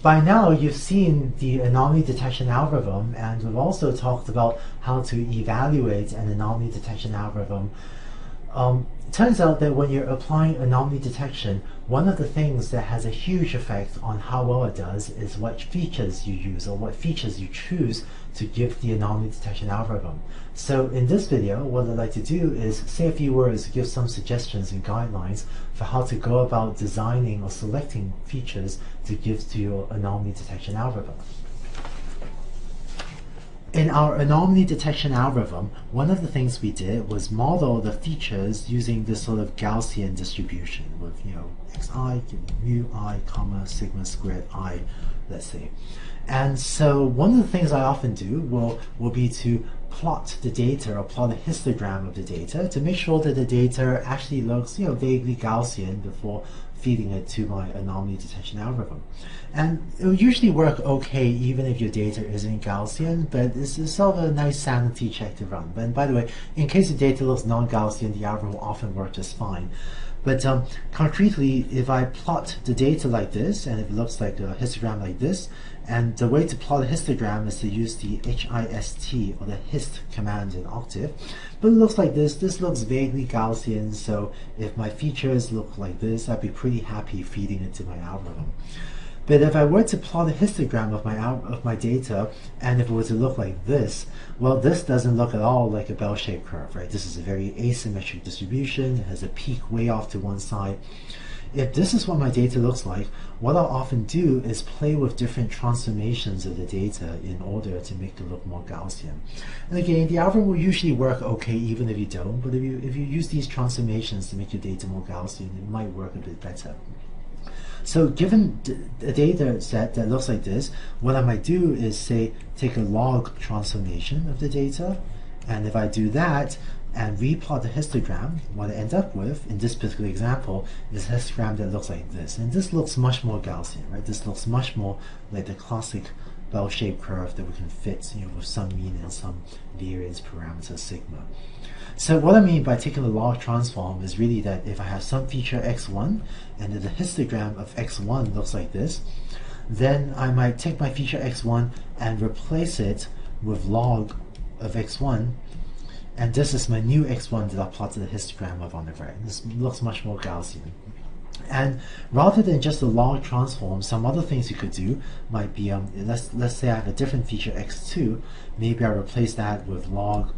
by now you've seen the anomaly detection algorithm, and we've also talked about how to evaluate an anomaly detection algorithm. Turns out that when you're applying anomaly detection, one of the things that has a huge effect on how well it does is what features you use or what features you choose to give the anomaly detection algorithm. So in this video, what I'd like to do is say a few words, give some suggestions and guidelines for how to go about designing or selecting features to give to your anomaly detection algorithm. In our anomaly detection algorithm, one of the things we did was model the features using this sort of Gaussian distribution with, xi, mu I, comma, sigma squared I, let's say. And so one of the things I often do will be to plot the data or plot a histogram of the data to make sure that the data actually looks, vaguely Gaussian before feeding it to my anomaly detection algorithm. And it will usually work okay even if your data isn't Gaussian, but it's sort of a nice sanity check to run. But by the way, in case the data looks non-Gaussian, the algorithm will often work just fine. But concretely, if I plot the data like this, and if it looks like a histogram like this, and the way to plot a histogram is to use the HIST or the HIST command in Octave. But it looks like this. This looks vaguely Gaussian, so if my features look like this, I'd be pretty happy feeding it to my algorithm. But if I were to plot a histogram of my data, and if it were to look like this, well, this doesn't look at all like a bell-shaped curve, right? This is a very asymmetric distribution. It has a peak way off to one side. If this is what my data looks like, what I'll often do is play with different transformations of the data in order to make it look more Gaussian. And again, the algorithm will usually work okay even if you don't, but if you use these transformations to make your data more Gaussian, it might work a bit better. So given a data set that looks like this, what I might do is say take a log transformation of the data, and if I do that and replot the histogram, what I end up with in this particular example is a histogram that looks like this. And this looks much more Gaussian, right? This looks much more like the classic bell-shaped curve that we can fit, with some mean and some variance parameter sigma. So what I mean by taking the log transform is really that if I have some feature x1 and the histogram of x1 looks like this, then I might take my feature x1 and replace it with log of x1, and this is my new x1 that I plotted the histogram of on the right. This looks much more Gaussian. And rather than just a log transform, some other things you could do might be, let's say I have a different feature x2, maybe I replace that with log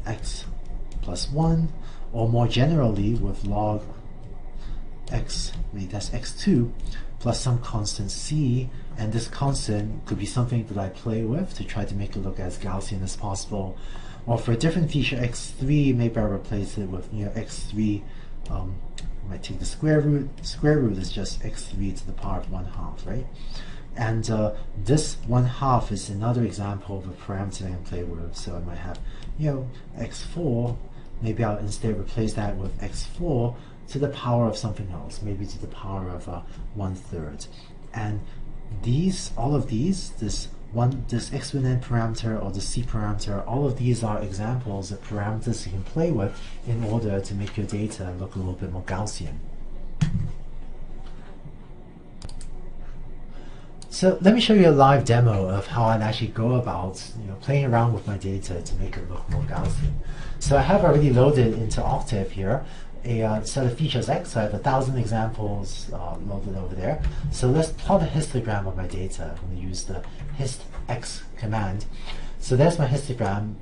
x plus 1, or more generally with log x, that's x2, plus some constant c, and this constant could be something that I play with to try to make it look as Gaussian as possible. Or for a different feature x3, maybe I replace it with x3, I might take the square root. Square root is just x3 to the power of 1/2, right? And this 1/2 is another example of a parameter I can play with. So I might have, x4. Maybe I'll instead replace that with x4 to the power of something else, maybe to the power of 1/3. And all of these, this exponent parameter or the c parameter, all of these are examples of parameters you can play with in order to make your data look a little bit more Gaussian. So let me show you a live demo of how I'd actually go about playing around with my data to make it look more Gaussian. So I have already loaded into Octave here a set of features x. So I have 1,000 examples loaded over there. So let's plot a histogram of my data. I'm going to use the histx command. So there's my histogram.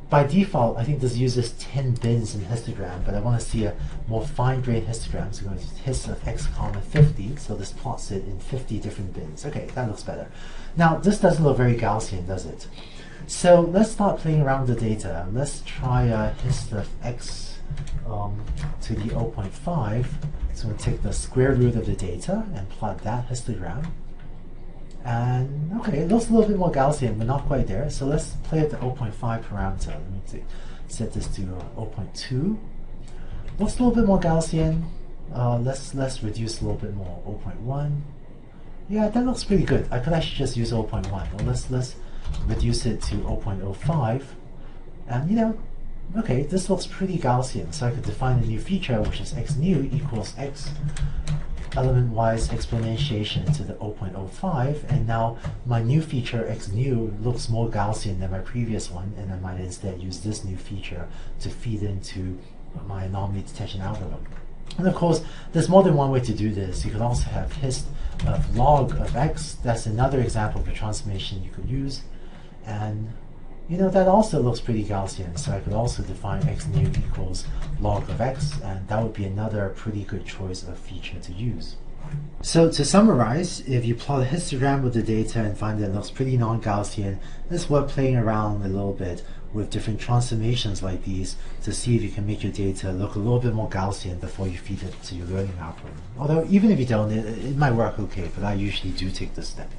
By default, I think this uses 10 bins in histogram, but I want to see a more fine-grained histogram. So I'm going to use hist of x comma 50. So this plots it in 50 different bins. Okay, that looks better. Now this doesn't look very Gaussian, does it? So let's start playing around with the data. Let's try hist of x to the 0.5. So I'm going to take the square root of the data and plot that histogram. And okay, it looks a little bit more Gaussian, but not quite there. So let's play with the 0.5 parameter. Let me set this to 0.2. Looks a little bit more Gaussian. Let's reduce a little bit more. 0.1. Yeah, that looks pretty good. I could actually just use 0.1. Well, let's reduce it to 0.05. And okay, this looks pretty Gaussian. So I could define a new feature, which is x new equals x element-wise exponentiation to the 0.05, and now my new feature x new looks more Gaussian than my previous one, and I might instead use this new feature to feed into my anomaly detection algorithm. And of course, there's more than one way to do this. You could also have hist of log of x. That's another example of a transformation you could use. And that also looks pretty Gaussian. So I could also define x new equals log of x, and that would be another pretty good choice of feature to use. So to summarize, if you plot a histogram with the data and find that it looks pretty non-Gaussian, it's worth playing around a little bit with different transformations like these to see if you can make your data look a little bit more Gaussian before you feed it to your learning algorithm. Although even if you don't, it might work okay, but I usually do take this step.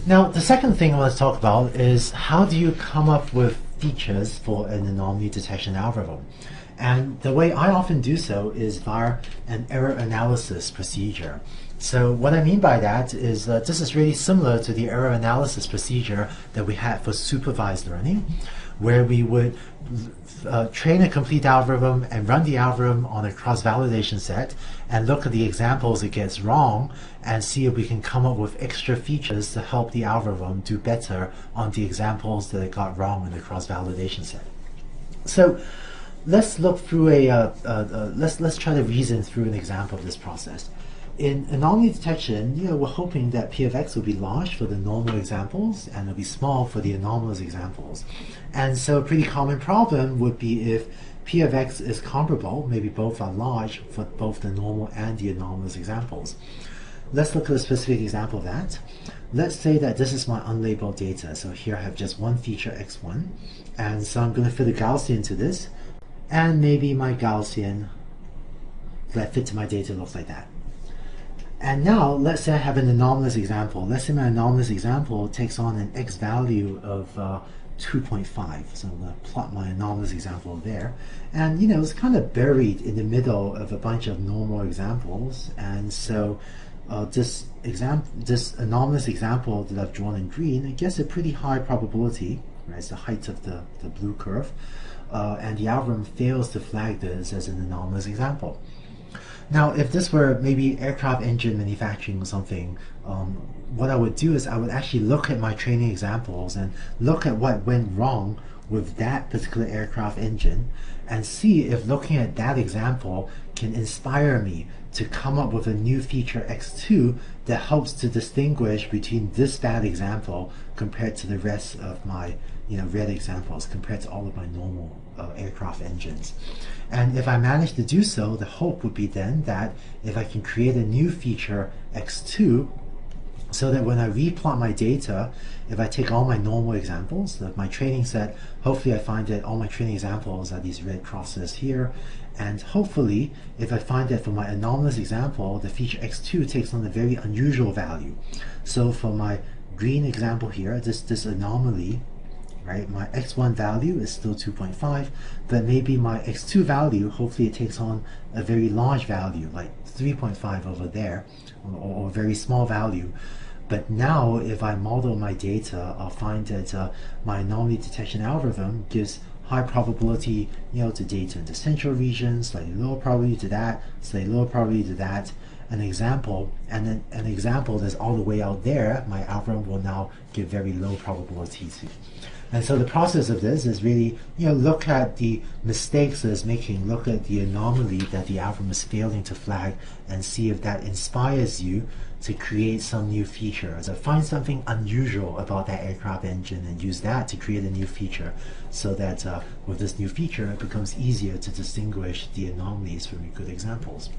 Now, the second thing I want to talk about is how do you come up with features for an anomaly detection algorithm? And the way I often do so is via an error analysis procedure. So what I mean by that is this is really similar to the error analysis procedure that we had for supervised learning, where we would train a complete algorithm and run the algorithm on a cross-validation set and look at the examples it gets wrong and see if we can come up with extra features to help the algorithm do better on the examples that it got wrong in the cross-validation set. So let's look through let's try to reason through an example of this process. In anomaly detection, we're hoping that P of x will be large for the normal examples and it'll be small for the anomalous examples. And so a pretty common problem would be if P of x is comparable, maybe both are large for both the normal and the anomalous examples. Let's look at a specific example of that. Let's say that this is my unlabeled data. So here I have just one feature x1, and so I'm going to fit a Gaussian to this, and maybe my Gaussian that fit to my data looks like that. And now, let's say I have an anomalous example. Let's say my anomalous example takes on an x value of 2.5. So I'm going to plot my anomalous example there. And it's kind of buried in the middle of a bunch of normal examples. And so this anomalous example that I've drawn in green, it gets a pretty high probability, right? It's the height of the blue curve. And the algorithm fails to flag this as an anomalous example. Now, if this were maybe aircraft engine manufacturing or something, what I would do is I would actually look at my training examples and look at what went wrong with that particular aircraft engine and see if looking at that example can inspire me to come up with a new feature x2 that helps to distinguish between this bad example compared to the rest of my red examples, compared to all of my normal aircraft engines. And if I manage to do so, the hope would be then that if I can create a new feature x2, so that when I replot my data, if I take all my normal examples, my training set, hopefully I find that all my training examples are these red crosses here, and hopefully if I find that for my anomalous example, the feature x2 takes on a very unusual value. So for my green example here, this anomaly, right, my x1 value is still 2.5, but maybe my x2 value, hopefully it takes on a very large value, like 3.5 over there, or a very small value. But now, if I model my data, I'll find that my anomaly detection algorithm gives high probability, to data in the central region, slightly lower probability to that, slightly lower probability to that, an example, and then an example that's all the way out there, my algorithm will now give very low probability to. And so the process of this is really, look at the mistakes it's making, look at the anomaly that the algorithm is failing to flag, and see if that inspires you to create some new feature. So find something unusual about that aircraft engine and use that to create a new feature, so that with this new feature, it becomes easier to distinguish the anomalies from your good examples.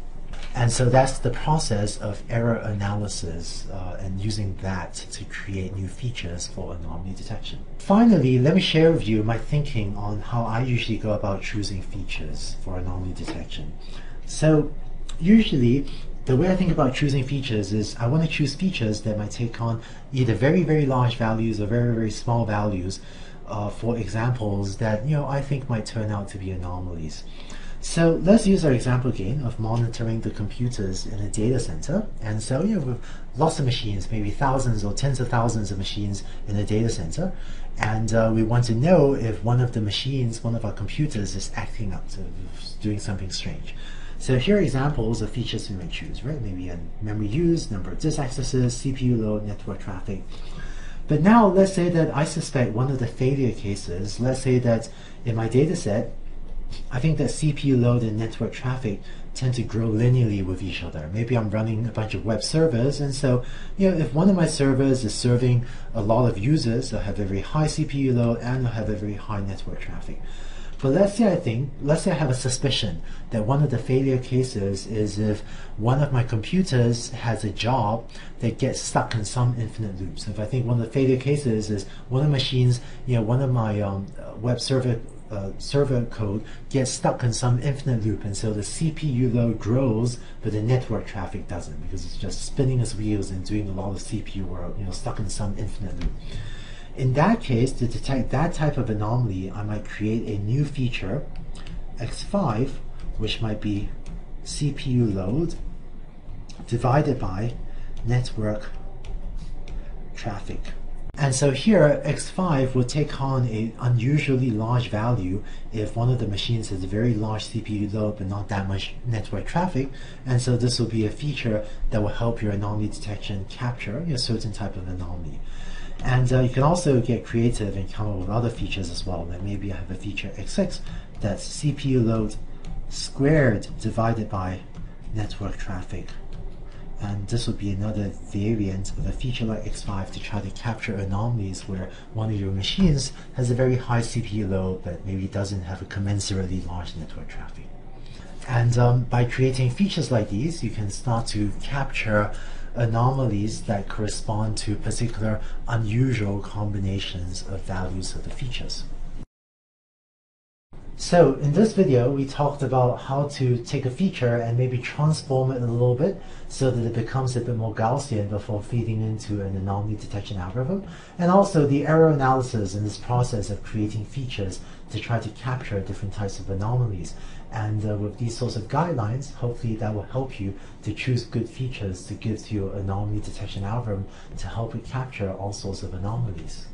And so that's the process of error analysis and using that to create new features for anomaly detection. Finally, let me share with you my thinking on how I usually go about choosing features for anomaly detection. So usually, the way I think about choosing features is I want to choose features that might take on either very, very large values or very, very small values for examples that I think might turn out to be anomalies. So let's use our example again of monitoring the computers in a data center. And so with lots of machines, maybe thousands or tens of thousands of machines in a data center, and we want to know if one of the machines, one of our computers, is acting up, doing something strange. So here are examples of features we might choose, right? Maybe a memory use, number of disk accesses, CPU load, network traffic. But now let's say that I suspect one of the failure cases, let's say that in my data set, I think that CPU load and network traffic tend to grow linearly with each other. Maybe I'm running a bunch of web servers, and so if one of my servers is serving a lot of users, they'll have a very high CPU load and they'll have a very high network traffic. But let's say I have a suspicion that one of the failure cases is if one of my computers has a job that gets stuck in some infinite loop. So if I think one of the failure cases is one of the machines, one of my web server code gets stuck in some infinite loop, and so the CPU load grows but the network traffic doesn't, because it's just spinning its wheels and doing a lot of CPU work, stuck in some infinite loop. In that case, to detect that type of anomaly, I might create a new feature, x5, which might be CPU load divided by network traffic. And so here, x5 will take on an unusually large value if one of the machines has a very large CPU load but not that much network traffic. And so this will be a feature that will help your anomaly detection capture a certain type of anomaly. And you can also get creative and come up with other features as well. Like maybe I have a feature x6 that's CPU load squared divided by network traffic. And this would be another variant of a feature like x5 to try to capture anomalies where one of your machines has a very high CPU load but maybe doesn't have a commensurately large network traffic. And by creating features like these, you can start to capture anomalies that correspond to particular unusual combinations of values of the features. So in this video, we talked about how to take a feature and maybe transform it a little bit so that it becomes a bit more Gaussian before feeding into an anomaly detection algorithm, and also the error analysis in this process of creating features to try to capture different types of anomalies. And with these sorts of guidelines, hopefully that will help you to choose good features to give to your anomaly detection algorithm to help it capture all sorts of anomalies.